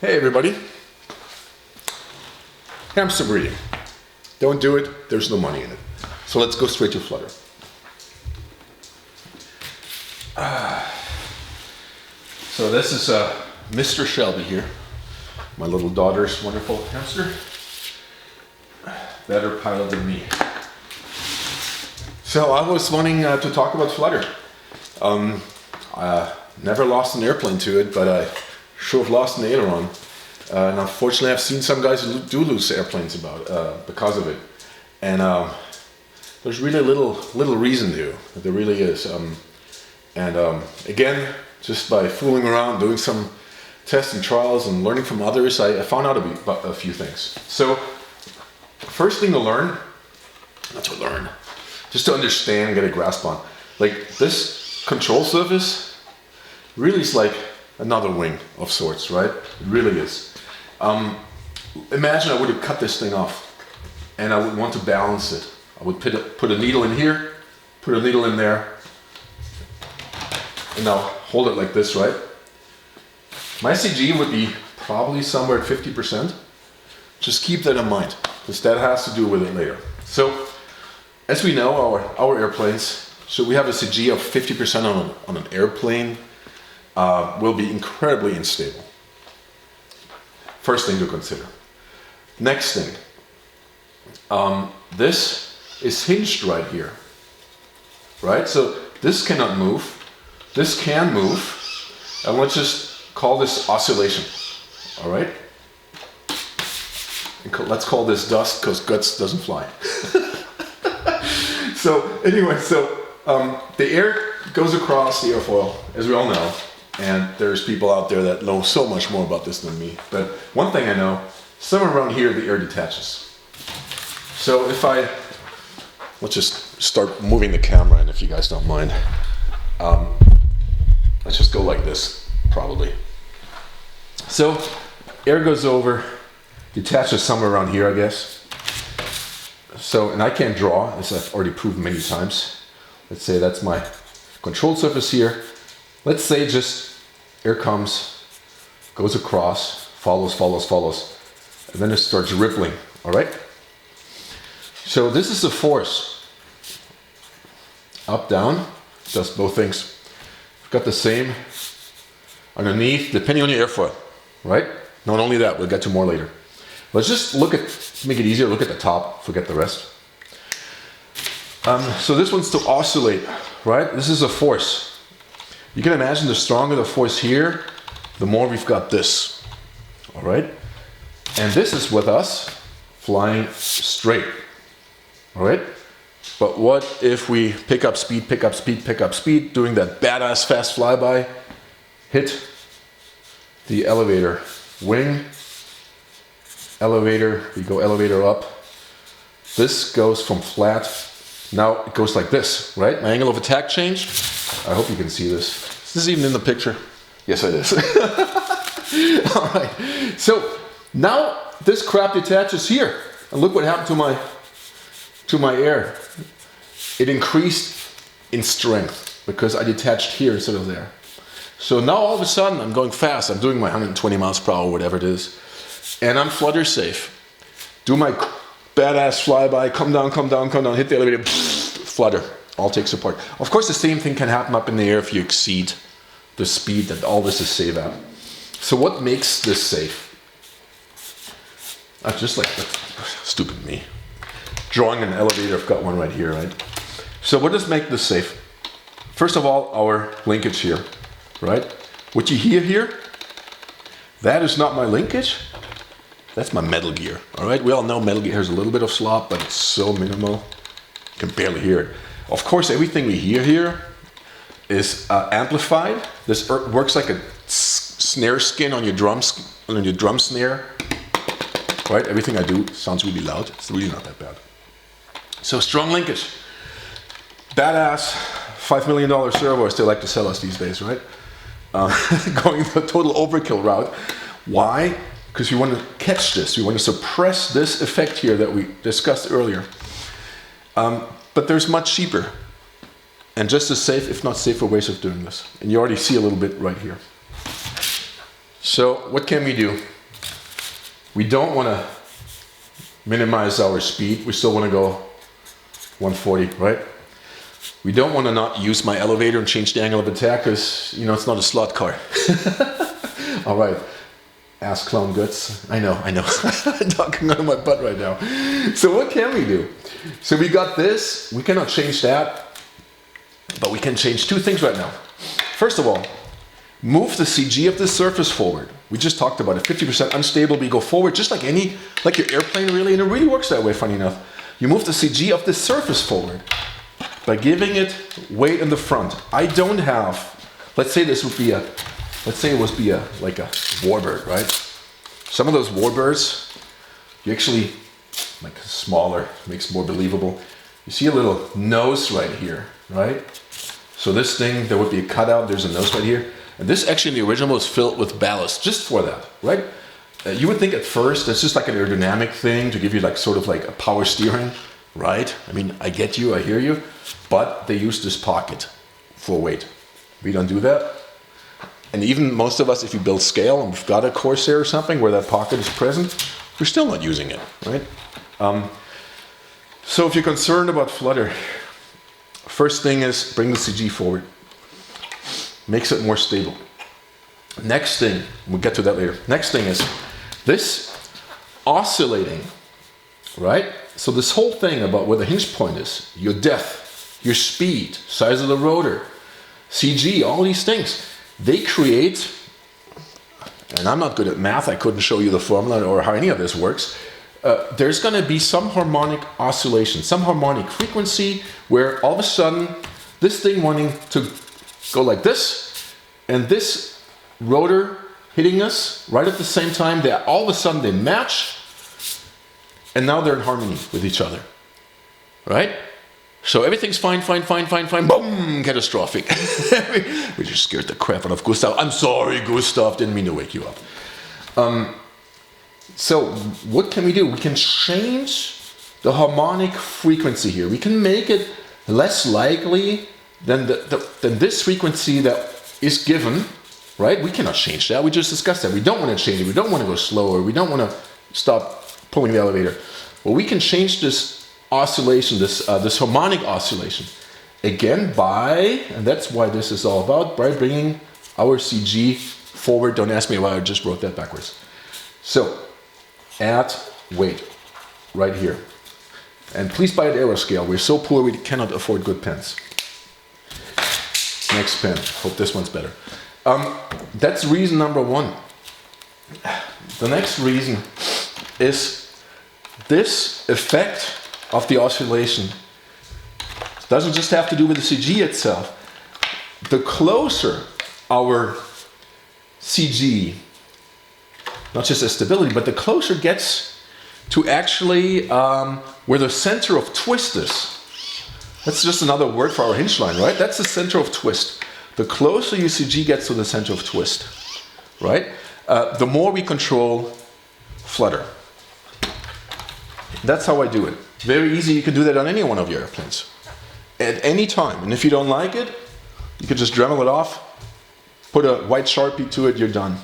Hey everybody. Hamster breeding. Don't do it, there's no money in it. So let's go straight to Flutter. So this is Mr. Shelby here. My little daughter's wonderful hamster. Better pilot than me. So I was wanting to talk about Flutter. I never lost an airplane to it, but I sure have lost an aileron. And unfortunately I've seen some guys who do lose airplanes because of it. And there's really little reason to. There really is. Again, just by fooling around, doing some tests and trials and learning from others, I found out about a few things. So first thing to learn, just to understand, get a grasp on. Like this control surface really is like another wing of sorts, right? It really is. Imagine I would have cut this thing off and I would want to balance it. I would put a needle in here, put a needle in there, and now hold it like this, right? My CG would be probably somewhere at 50%. Just keep that in mind, because that has to do with it later. So, as we know, our airplanes, so we have a CG of 50% on an airplane, will be incredibly unstable. First thing to consider. Next thing, this is hinged right here, right? So this cannot move, this can move, and let's just call this oscillation, all right? And let's call this dust, because guts doesn't fly. So anyway, the air goes across the airfoil, as we all know, and there's people out there that know so much more about this than me. But one thing I know, somewhere around here the air detaches. So if let's just start moving the camera, and if you guys don't mind, let's just go like this, probably. So air goes over, detaches somewhere around here, I guess. So, and I can't draw, as I've already proven many times. Let's say that's my control surface here. Let's say just air comes, goes across, follows, and then it starts rippling, all right? So this is the force. Up, down, does both things. We've got the same underneath, depending on your airfoil, right? Not only that, we'll get to more later. Let's just look at, to make it easier, look at the top, forget the rest. So this one's to oscillate, right? This is a force. You can imagine the stronger the force here, the more we've got this, all right? And this is with us flying straight, all right? But what if we pick up speed, doing that badass fast flyby, hit the elevator wing, elevator, we go elevator up. This goes from flat, now it goes like this, right? My angle of attack changed. I hope you can see this. Is this even in the picture? Yes, it is. All right, so now this crap detaches here. And look what happened to my air. It increased in strength because I detached here instead of there. So now all of a sudden I'm going fast. I'm doing my 120 miles per hour, whatever it is. And I'm flutter safe. Do my badass flyby, come down, hit the elevator, flutter, all takes apart. Of course, the same thing can happen up in the air if you exceed the speed that all this is safe at. So what makes this safe? Just like stupid me. Drawing an elevator, I've got one right here, right? So what does make this safe? First of all, our linkage here, right? What you hear here, that is not my linkage. That's my metal gear, all right? We all know metal gear has a little bit of slop, but it's so minimal, you can barely hear it. Of course, everything we hear here is amplified. This works like a snare skin on your drums, on your drum snare, right? Everything I do sounds really loud. It's really not that bad. So strong linkage. Badass $5 million servo, as they like to sell us these days, right? Going the total overkill route. Why? Because we want to catch this. We want to suppress this effect here that we discussed earlier. But there's much cheaper and just as safe, if not safer, ways of doing this. And you already see a little bit right here. So what can we do? We don't want to minimize our speed. We still want to go 140, right? We don't want to not use my elevator and change the angle of attack because, you know, it's not a slot car. All right. Ask clown guts. I know. I'm talking out of my butt right now. So what can we do? So we got this. We cannot change that. But we can change two things right now. First of all, move the CG of the surface forward. We just talked about it. 50% unstable, we go forward just like your airplane really, and it really works that way, funny enough. You move the CG of the surface forward by giving it weight in the front. I don't have, let's say this would be a, like a warbird, right? Some of those warbirds, you actually, like smaller, makes more believable. You see a little nose right here, right? So this thing, there would be a cutout, there's a nose right here. And this actually in the original is filled with ballast, just for that, right? You would think at first it's just like an aerodynamic thing to give you like sort of like a power steering, right? I mean, I get you, I hear you, but they use this pocket for weight. We don't do that. And even most of us, if you build scale and we've got a Corsair or something where that pocket is present, we're still not using it, right? So if you're concerned about Flutter, first thing is bring the CG forward. Makes it more stable. Next thing, we'll get to that later. Next thing is this oscillating, right? So this whole thing about where the hinge point is, your depth, your speed, size of the rotor, CG, all these things, they create, and I'm not good at math, I couldn't show you the formula or how any of this works. There's going to be some harmonic oscillation, some harmonic frequency where all of a sudden this thing wanting to go like this and this rotor hitting us right at the same time, they all of a sudden they match and now they're in harmony with each other, right? So everything's fine, boom, catastrophic. We just scared the crap out of Gustav. I'm sorry, Gustav, didn't mean to wake you up. So what can we do? We can change the harmonic frequency here. We can make it less likely than this frequency that is given, right? We cannot change that. We just discussed that. We don't want to change it. We don't want to go slower. We don't want to stop pulling the elevator. Well, we can change this oscillation, this harmonic oscillation, again by, and that's why this is all about, by bringing our CG forward. Don't ask me why I just wrote that backwards. So, add weight right here. And please buy at Aeroscale. We're so poor we cannot afford good pens. Next pen. Hope this one's better. That's reason number one. The next reason is this effect of the oscillation doesn't just have to do with the CG itself. The closer our CG, not just the stability, but the closer it gets to actually where the center of twist is. That's just another word for our hinge line, right? That's the center of twist. The closer your CG gets to the center of twist, right? The more we control flutter. That's how I do it. Very easy, you can do that on any one of your airplanes. At any time. And if you don't like it, you can just Dremel it off, put a white Sharpie to it, you're done.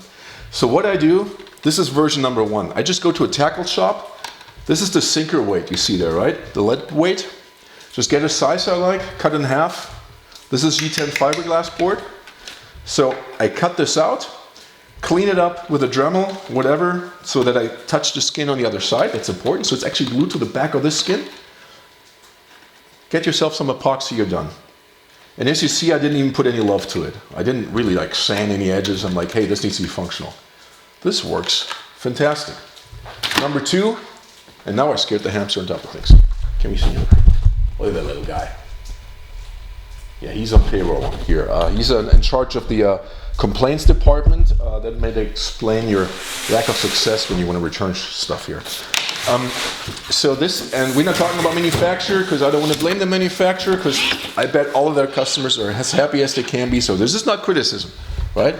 So what I do, this is version number one. I just go to a tackle shop. This is the sinker weight you see there, right? The lead weight. Just get a size I like, cut in half. This is G10 fiberglass board. So I cut this out, clean it up with a Dremel, whatever, so that I touch the skin on the other side. That's important. So it's actually glued to the back of this skin. Get yourself some epoxy, you're done. And as you see, I didn't even put any love to it. I didn't really like sand any edges. I'm like, hey, this needs to be functional. This works. Fantastic. Number two, and now I scared the hamster on top of things. Can we see him? Look at that little guy. Yeah, he's on payroll here. He's in charge of the complaints department. That may explain your lack of success when you want to return stuff here. So this, and we're not talking about manufacturer because I don't want to blame the manufacturer because I bet all of their customers are as happy as they can be. So this is not criticism, right?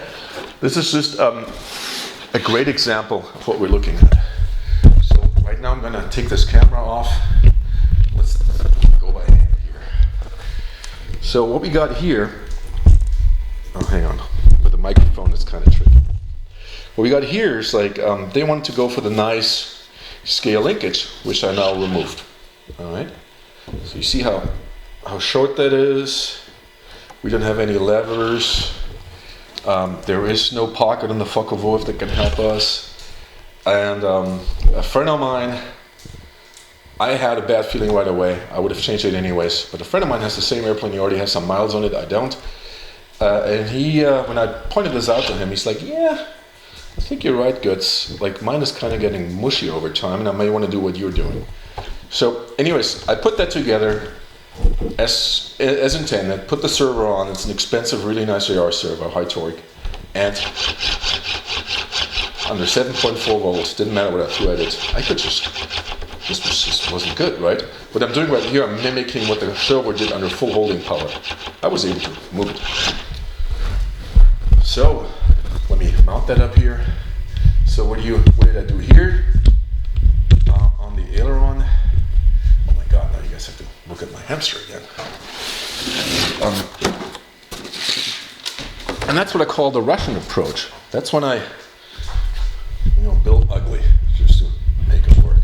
This is just a great example of what we're looking at. So right now I'm going to take this camera off. Let's go by hand here. So what we got here, oh hang on, with the microphone it's kind of tricky. what we got here is like, they wanted to go for the nice scale linkage, which I now removed. All right, so you see how short that is. We don't have any levers. There is no pocket on the Focke-Wulf that can help us. And a friend of mine, I had a bad feeling right away. I would have changed it anyways. But a friend of mine has the same airplane. He already has some miles on it. I don't. And he, when I pointed this out to him, he's like, yeah, I think you're right, Guts. Like, mine is kind of getting mushy over time, and I may want to do what you're doing. So anyways, I put that together as intended, put the servo on. It's an expensive, really nice AR servo, high torque, and under 7.4 volts, didn't matter what I threw at it. I could just, this just wasn't good, right? What I'm doing right here, I'm mimicking what the servo did under full holding power. I was able to move it. So, let me mount that up here. So what did I do here? On the aileron. Oh my God, now you guys have to look at my hamster again. And that's what I call the Russian approach. That's when I, build ugly, just to make it work.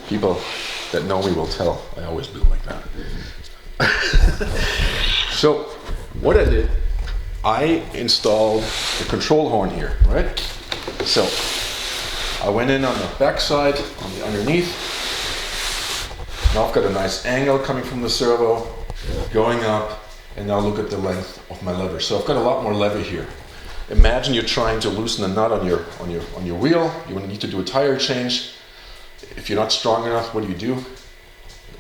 People that know me will tell I always build like that. So, what I did, I installed the control horn here, right? So, I went in on the back side, on the underneath. Now I've got a nice angle coming from the servo, going up, and now look at the length of my lever. So I've got a lot more lever here. Imagine you're trying to loosen a nut on your wheel. You need to do a tire change. If you're not strong enough, what do?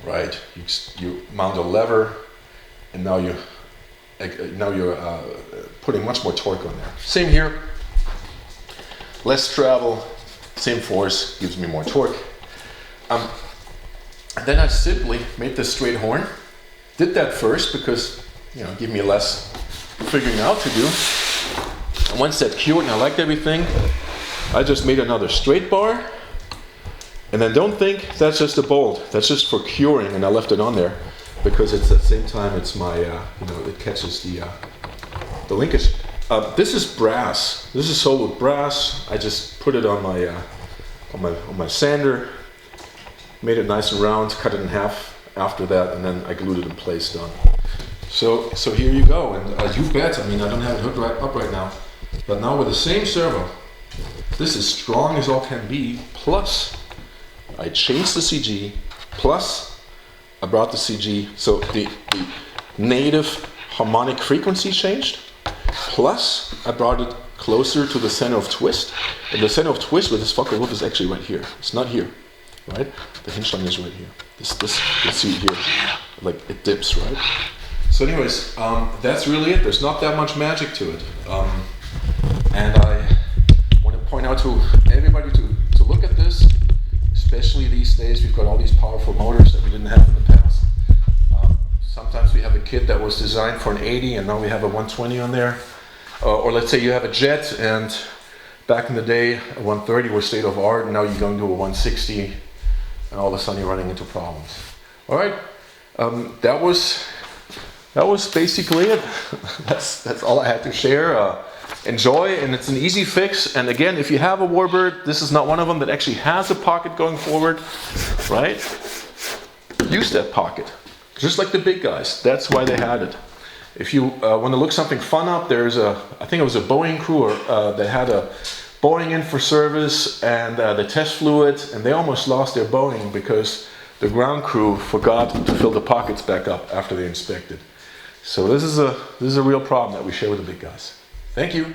Right, you mount a lever, and now you're putting much more torque on there. Same here. Less travel, same force, gives me more torque. Then I simply made this straight horn. Did that first because, give me less figuring out to do. And once that cured and I liked everything, I just made another straight bar. And then don't think that's just a bolt. That's just for curing, and I left it on there because it's at the same time it's my, it catches the linkage. This is brass. This is solid brass. I just put it on my sander, made it nice and round, cut it in half after that, and then I glued it in place. Done. So here you go, and you bet. I don't have it hooked up right now, but now with the same servo, this is strong as all can be. Plus, I changed the CG. Plus, I brought the CG, so the native harmonic frequency changed. Plus, I brought it closer to the center of twist. And the center of twist with this Focke-Wulf is actually right here. It's not here, right? The hinge line is right here. This you see here, like it dips, right? So anyways, that's really it. There's not that much magic to it. And I want to point out to everybody to look at this, especially these days. We've got all these powerful motors that we didn't have in the past. Sometimes we have a kit that was designed for an 80 and now we have a 120 on there. Or let's say you have a jet and back in the day a 130 was state of art, and now you're going to a 160 and all of a sudden you're running into problems. All right, that was basically it. That's all I had to share. Enjoy, and it's an easy fix. And again, if you have a Warbird, this is not one of them that actually has a pocket going forward, right? Use that pocket. Just like the big guys, that's why they had it. If you want to look something fun up, there's I think it was a Boeing crew that had a Boeing in for service, and the test flew it, and they almost lost their Boeing because the ground crew forgot to fill the pockets back up after they inspected. So this is a real problem that we share with the big guys. Thank you.